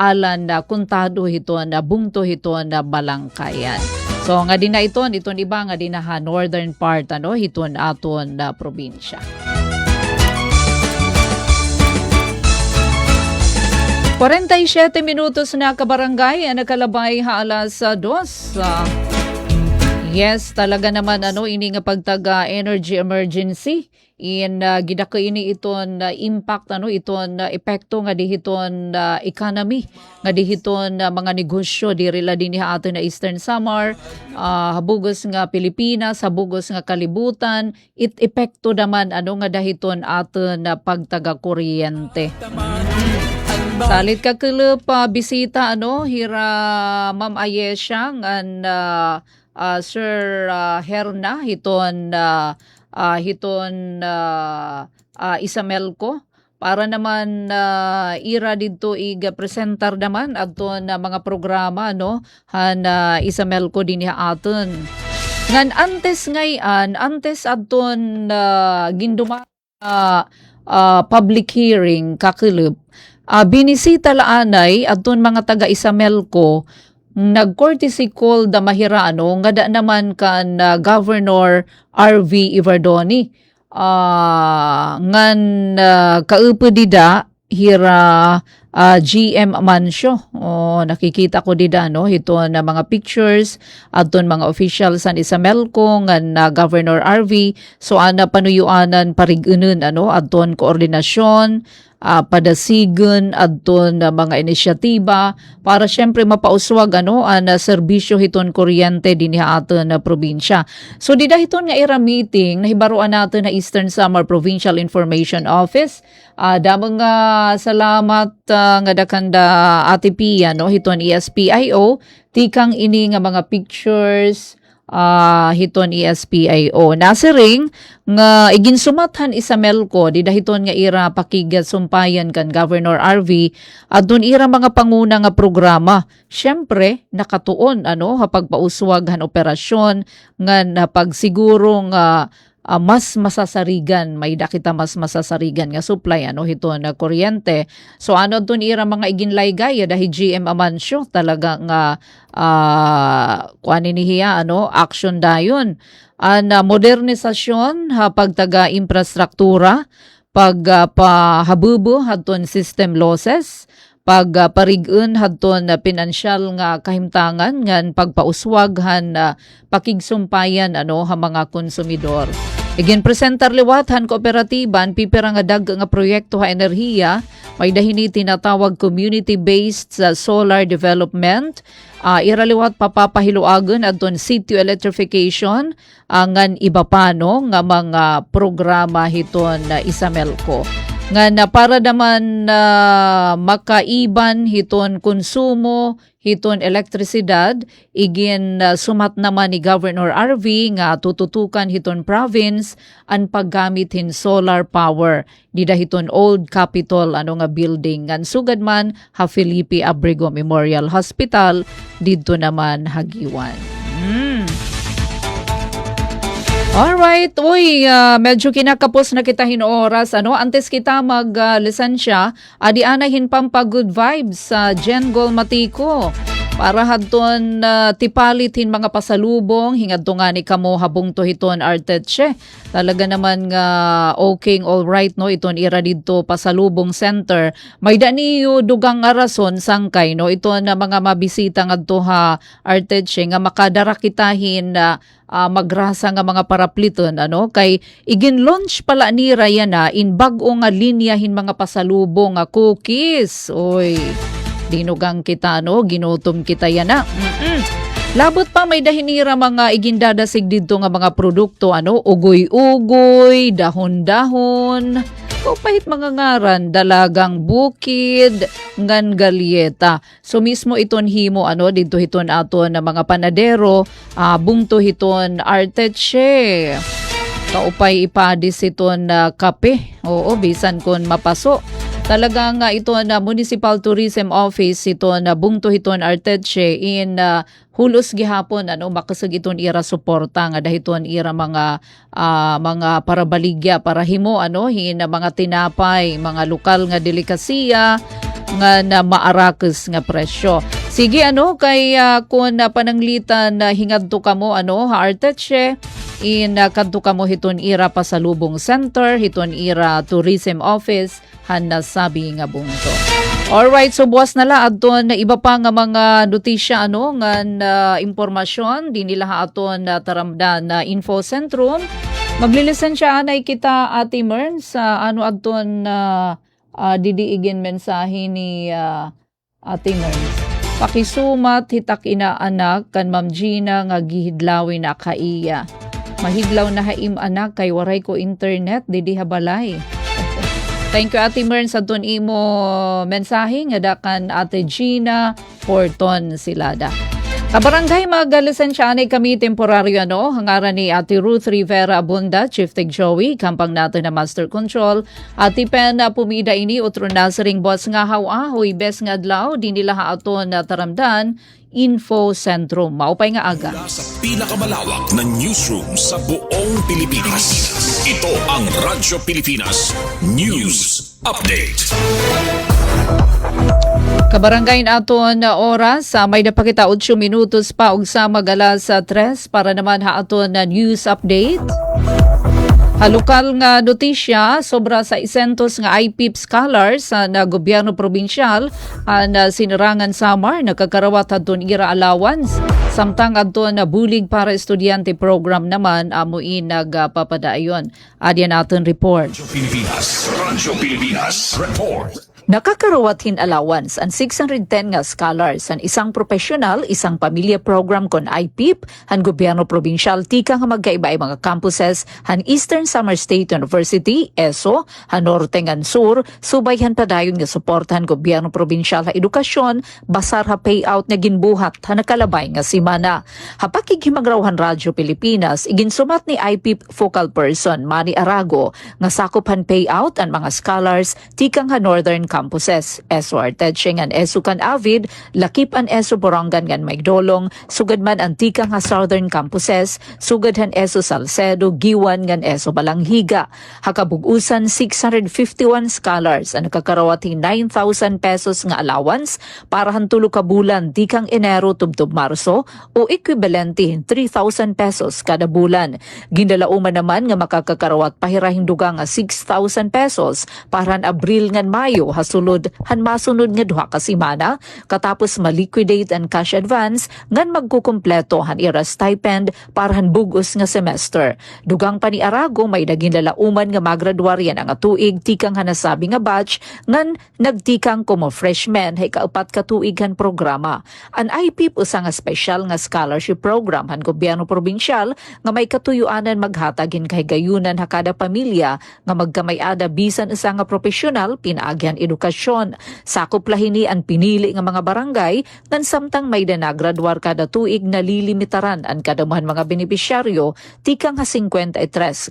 Alan Contado hiton bungto hiton Balangkayan. So nga din na iton iba nga din na northern part hiton aton probinsya. 47 minutos na kabarangay nakalabay alas 2. Yes, talaga naman ini nga pagtaga energy emergency in gidako ini iton impact iton epekto nga dihiton economy nga dihiton mga negosyo diri la dinhi aton na Eastern Samar, habugos nga Pilipinas, habugos nga kalibutan, epekto naman nga dahiton aton pagtaga kuryente. Salit ka kelep bisita hira Ma'am Ayesha ngan Sir Herna hiton Isamelco para naman ira dito iga-presentar naman adton mga programa Isamelco din aton. Ngan antes adton ginduma public hearing kakilip binisita laanay adton mga taga Isamelco nag-courtesy call da mahira nga da naman kan Governor R.V. Ivardoni ngan kaupo dida hira GM Mancio. Nakikita ko dida ito na mga pictures adton mga officials san Isamelco ngan Governor R.V. So ana panuyuanan parigunon adton koordinasyon padasigon adton mga inisyatiba para syempre mapauswag ang serbisyo hiton kuryente dinhi aton na probinsya. So dida hiton nga ira meeting nahibaruan naton na Eastern Samar Provincial Information Office. Damong salamat nga dakanda Ate Pia hiton ESPIO tikang ini nga mga pictures hiton ESPIO. Nasiring nga iginsumathan isa Melco di dahiton nga ira pakigat sumpayan kan Governor RV adun ira mga panguna nga programa. Syempre nakatuon pagpauswag han operasyon nga pagsiguro nga mas masasarigan, may dakita mas masasarigan nga supply hiton na kuryente. So dun ira mga iginlaygay dahil GM Amancio talaga nga kuanin niya action dayon. Modernisasyon pagtaga infrastruktura, pahabubo hadton system losses, pagparigun hadton pinansyal nga kahimtangan ngan pagpauswaghan pakigsumpayan ha mga konsumidor. Igin presentar liwat han kooperatiban pipira nga dag nga proyekto ha enerhiya may dahini tinatawag community-based solar development. Iraliwat papapahiluagan adton sitio electrification ngan iba pano nga mga programa hiton isa Melco. Nga para naman makaiban hiton konsumo, hiton elektrisidad, igin sumat naman ni Governor RV nga tututukan hiton province ang paggamit hin solar power. Dida hiton Old Capitol nga building. Ngan sugad man ha Felipe Abrego Memorial Hospital, dito naman Hagiwan. Alright, medyo kinakapos na kita oras. Antes kita mag-lisensya, anahin pampa good vibes sa Jengol Matiko. Para hadton tipalitin mga pasalubong, hingadto nga ni kamo habong to hiton artetche. Talaga naman nga okay, alright iton ira dito pasalubong center. May daniyo dugang nga rason sangkay ito na mga mabisita ngadto ha artetche nga makadarakitahin magrasa nga mga parapliton kay igin-launch pala ni Rayana in bag-o nga linyahin mga pasalubong nga cookies. Oy, dinugang kita ginutom kita yana. Labot pa may dahinira mga igindadasig dito nga mga produkto ugoy-ugoy, dahon-dahon. O pahit mga ngaran, dalagang bukid, ngan galyeta. So mismo iton himo dito hiton aton na mga panadero, bungto hiton artetche. Kaupay ipadis iton kape. Oo, bisan kon mapaso. Talaga nga ito na Municipal Tourism Office ito na bungto hiton artetche in hulos gihapon makasag iton ira suporta nga dahiton ira mga parabaligya para himo hin mga tinapay, mga lokal nga delikasiya nga na maarakes nga presyo. Sige kay kun pananglitan hingadto kamo ha artetche in kadto kamo hiton ira pasalubong center, hiton ira tourism office han nasabi nga bungto. Alright, so buwas na la aton na iba pa nga mga notisya nga impormasyon di nila aton taramdan na info sentrum. Maglilisensya anay kita Ate Mern sa aton didiigin mensahe ni Ate Mern. Pakisumat hitak ina anak kan Ma'am Gina nga gihidlawin na kaiya. Mahidlaw na haim anak kay waray ko internet didi habalay. Thank you Ate Mern sa ton imo mensahe nga dakan Ate Gina Porton Silada. Kabarangay magalisensya anay kami temporaryo hangaran ni Ate Ruth Rivera Abunda, Chief Tech Joey, kampang natin na Master Control. Ate Pen pumida ini utro na sa ring boss nga hawa-ahoy bes nga adlaw di nila aton na taramdan Info Sentrum. Maupay nga aga. Sa pinakamalawak na newsroom sa buong Pilipinas. Ito ang Radyo Pilipinas News Update. Kabarangay aton na oras, may napakita 8 minutos pa ug sa magalas sa 3 para naman aton na news update. Lokal nga notisya sobra sa isentos nga IPIP scholars na gobyerno probinsyal na sinirangan Samar nakakarawat adton ira allowance samtang adton na bulig para estudyante program naman amuin nagpapadayon. Adyan naton report. Radyo Pilipinas Report. Nakakarawathin allowance ang 610 nga scholars ang isang profesional, isang pamilya program kon IPIP, han gobyerno probinsyal tika nga magkaiba mga campuses han Eastern Samar State University, ESO, han Norte ngan Sur, subayhan padayon nga suportahan gobyerno probinsyal ha edukasyon, basar ha payout nga ginbuhat han nakalabay nga simana. Hapakig himagrawhan Radyo Pilipinas, iginsumat ni IPIP focal person Manny Arago nga sakop han payout ang mga scholars tikang ha Northern campuses. ESO Artedche ngan ESO kan Avid, lakip an ESO Borongan ngan Maigdolong, sugad man ang tikang ha Southern campuses, sugad han ESO Salcedo, Giwan ngan ESO Balanghiga. Hakabugusan 651 scholars ang nakakarawati 9,000 pesos nga allowance para han tulo ka bulan tikang Enero tubtob Marso o equivalente 3,000 pesos kada bulan. Ginalauman naman nga makakakarawat pahirahing dugang nga 6,000 pesos para han Abril ngan Mayo hasulod han masunod nga duha ka semana katapos ma-liquidate ang cash advance ngan magkukumpleto han ira stipend para han bugos nga semester. Dugang pa ni Arago may naginlalauman nga magraduaryan ang tuig tikang hanasabi nga batch ngan nagtikang como freshman hay kaupat ka tuig han programa. An IPIP usa nga special nga scholarship program han gobyerno probinsyal nga may katuyuanan maghatagin kay gayunan ha kada pamilya nga magkamay-ada bisan usa nga profesional pinaagyan edukasyon. Sakop lahini ang pinili nga mga barangay ngan samtang may nagraduar kada tuig nalilimitaran ang kadamuhan mga benepisyaryo tikang ha 53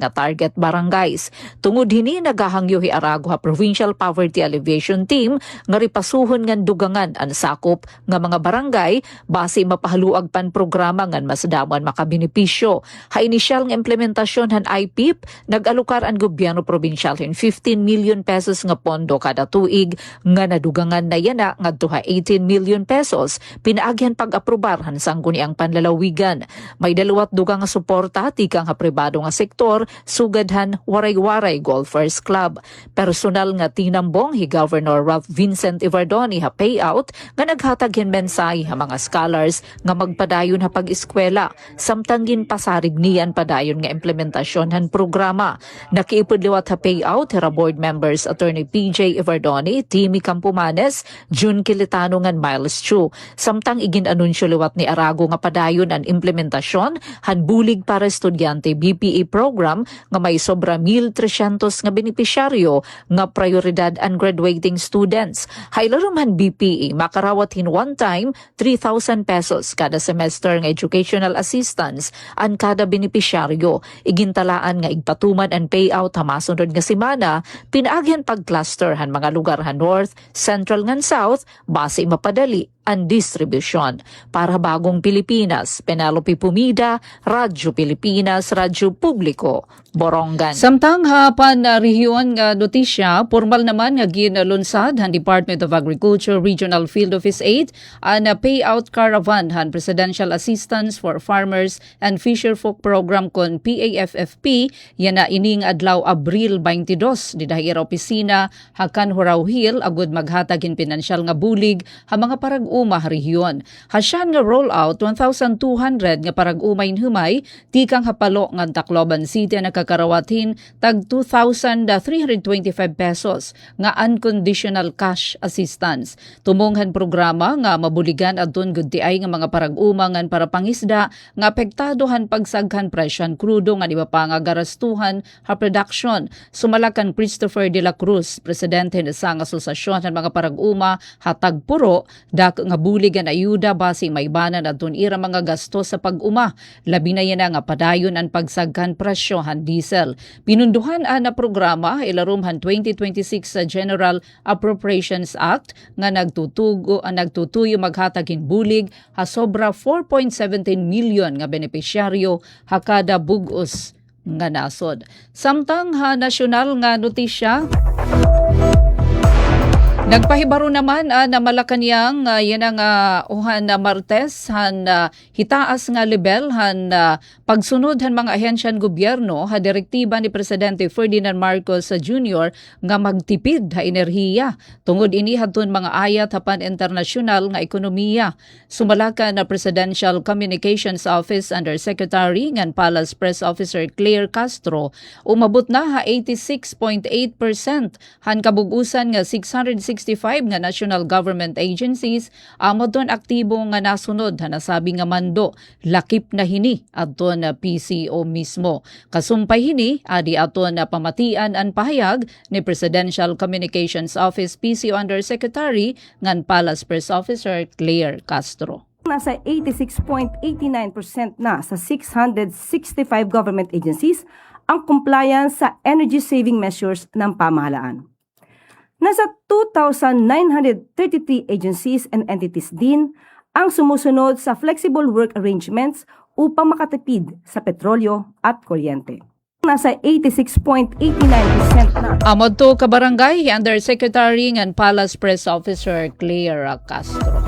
nga target barangays. Tungod hini nagahangyo hi Arago ha Provincial Poverty Alleviation Team nga ripasuhon ngan dugangan ang sakop nga mga barangay base mapahaluag pan programa ngan mas daman makabenepisyo. Ha inisyal nga implementasyon han IPIP nag-alokar ang gobyerno probinsyal 15 million pesos nga pondo kada tuig nga nadugangan na yana ngadto ha 18 million pesos pinaagyan pag-aprobar han sangguniang panlalawigan. May dalawat dugang nga suporta tikang ha pribado nga sektor sugadhan Waray-Waray Golfers Club. Personal nga tinambong hi Governor Ralph Vincent Ivardoni ha payout nga naghatag hin mensahe ha mga scholars nga magpadayon ha pag-eskwela samtang ginpasarig niyan padayon nga implementasyon han programa. Nakiipudliwat ha payout hira board members Attorney PJ Ivardoni, Timmy Campomanes, June Kilitano ngan Miles Chu. Samtang igin-anunsyo liwat ni Arago nga padayon ang implementasyon han bulig para estudyante BPA program nga may sobra 1,300 nga benepisyaryo nga prioridad ang graduating students. Haylarom han BPA makarawat hin one time 3,000 pesos kada semester nga educational assistance ang kada benepisyaryo. Igintalaan nga igpatuman ang payout ha masunod nga semana pinaagyan pag-cluster han mga lugar han North, Central ngan South base mapadali ang distribusyon. Para Bagong Pilipinas, Penelope Pumida, Radyo Pilipinas, Radyo Publiko, Borongan. Samtang hapan na rehiyon nga notisya, formal naman nga ginlunsad han Department of Agriculture Regional Field Office 8 ang payout caravan han Presidential Assistance for Farmers and Fisherfolk Program kon PAFFP yana ining adlaw Abril 22 didahira opisina hakan Huraw Hill agud maghatag in pinansyal nga bulig ha mga parag-uma rehiyon. Hasyan nga rollout 1,200 nga parag-umay humay tikang hapalo nga Tacloban City na kakarawatin tag 2,325 pesos nga unconditional cash assistance. Tumonghan programa nga mabuligan adton gud tiay nga mga parag-uma ngan para pangisda nga apektadohan pagsaghan presyon krudo nga iba pa nga garastuhan ha production. Sumalakan Christopher de la Cruz, presidente sa asosasyon ng mga parag-uma hatag puro dak nga buligan ayuda base maibanan adton ira mga gasto sa pag-uma. Labi na yan nga padayon ang pagsaghan presyo han diesel. Pinunduhan na programa ilarum han 2026 sa General Appropriations Act nga nagtutuyo maghatagin bulig ha sobra 4.17 million nga benepisyaryo ha kada bugos nga nasod. Samtang ha nasyonal nga notisya, nagpahibaro naman na Malacanang yan ang uhan na Martes han hitaas nga level han pagsunod han mga ahensyan gobyerno ha direktiba ni Presidente Ferdinand Marcos Jr. nga magtipid ha enerhiya tungod ini hadton mga ayat hapan internasyonal nga ekonomiya. Sumalaka na Presidential Communications Office Undersecretary ngan Palace Press Officer Claire Castro umabot na ha 86.8% han kabugusan nga 660 165 nga national government agencies amo don aktibo nga nasunod nasabi nga mando lakip na hini adton PCO mismo. Kasumpay hini adi aton pamatian an pahayag ni Presidential Communications Office PCO Undersecretary ngan Palace Press Officer Claire Castro. Nasa 86.89% na sa 665 government agencies ang compliance sa energy saving measures ng pamahalaan. Nasa 2,933 agencies and entities din ang sumusunod sa flexible work arrangements upang makatipid sa petrolyo at kuryente. Nasa 86.89% na. Amod to kabarangay, Undersecretary ng Palace Press Officer Claire Castro.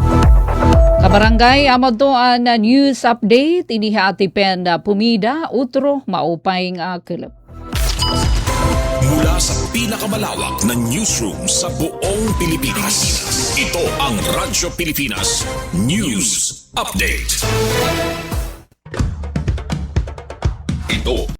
Kabarangay, amod to ang news update, inihatipen pumida, utro, maupay nga kilap. Mula sa pinakamalawak na newsroom sa buong Pilipinas, ito ang Radyo Pilipinas News Update. Ito